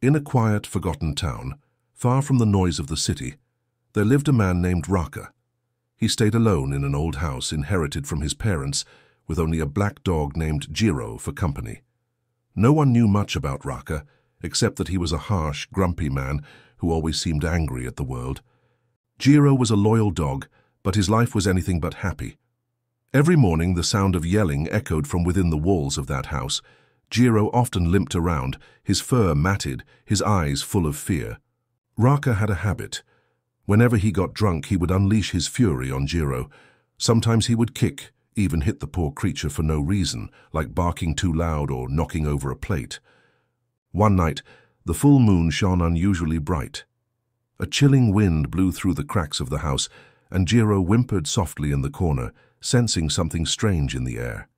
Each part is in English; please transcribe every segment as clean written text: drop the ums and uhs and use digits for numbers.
In a quiet, forgotten town, far from the noise of the city, there lived a man named Raka. He stayed alone in an old house inherited from his parents, with only a black dog named Jiro for company. No one knew much about Raka, except that he was a harsh, grumpy man who always seemed angry at the world. Jiro was a loyal dog, but his life was anything but happy. Every morning the sound of yelling echoed from within the walls of that house. Jiro often limped around, his fur matted, his eyes full of fear. Raka had a habit. Whenever he got drunk, he would unleash his fury on Jiro. Sometimes he would kick, even hit the poor creature for no reason, like barking too loud or knocking over a plate. One night, the full moon shone unusually bright. A chilling wind blew through the cracks of the house, and Jiro whimpered softly in the corner, sensing something strange in the air.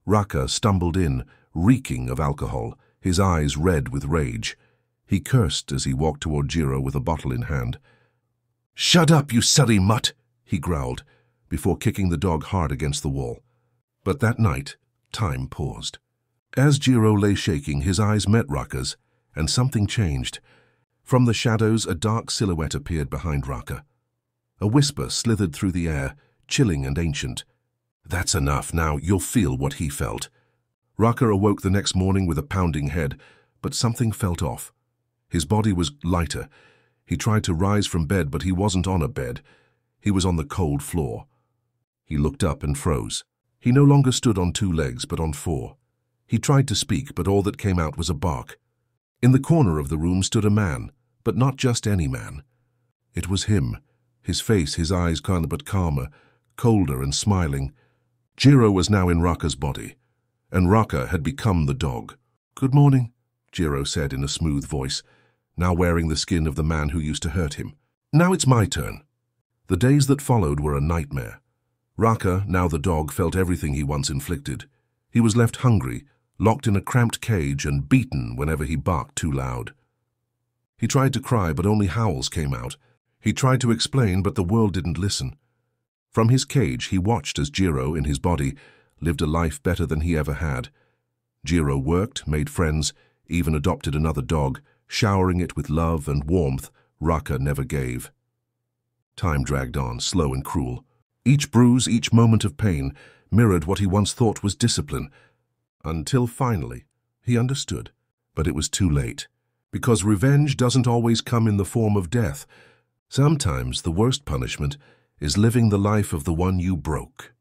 Raka stumbled in, reeking of alcohol, his eyes red with rage. He cursed as he walked toward Jiro with a bottle in hand. "Shut up, you silly mutt!" he growled, before kicking the dog hard against the wall. But that night, time paused. As Jiro lay shaking, his eyes met Raka's, and something changed. From the shadows, a dark silhouette appeared behind Raka. A whisper slithered through the air, chilling and ancient. "That's enough. Now you'll feel what he felt." Raka awoke the next morning with a pounding head, but something felt off. His body was lighter. He tried to rise from bed, but he wasn't on a bed. He was on the cold floor. He looked up and froze. He no longer stood on 2 legs, but on 4. He tried to speak, but all that came out was a bark. In the corner of the room stood a man, but not just any man. It was him, his face, his eyes but calmer, colder and smiling. Jiro was now in Raka's body, and Raka had become the dog. "Good morning," Jiro said in a smooth voice, now wearing the skin of the man who used to hurt him. "Now it's my turn." The days that followed were a nightmare. Raka, now the dog, felt everything he once inflicted. He was left hungry, locked in a cramped cage, and beaten whenever he barked too loud. He tried to cry, but only howls came out. He tried to explain, but the world didn't listen. From his cage, he watched as Jiro, in his body, lived a life better than he ever had. Jiro worked, made friends, even adopted another dog, showering it with love and warmth Raka never gave. Time dragged on, slow and cruel. Each bruise, each moment of pain, mirrored what he once thought was discipline, until finally he understood. But it was too late, because revenge doesn't always come in the form of death. Sometimes the worst punishment is living the life of the one you broke.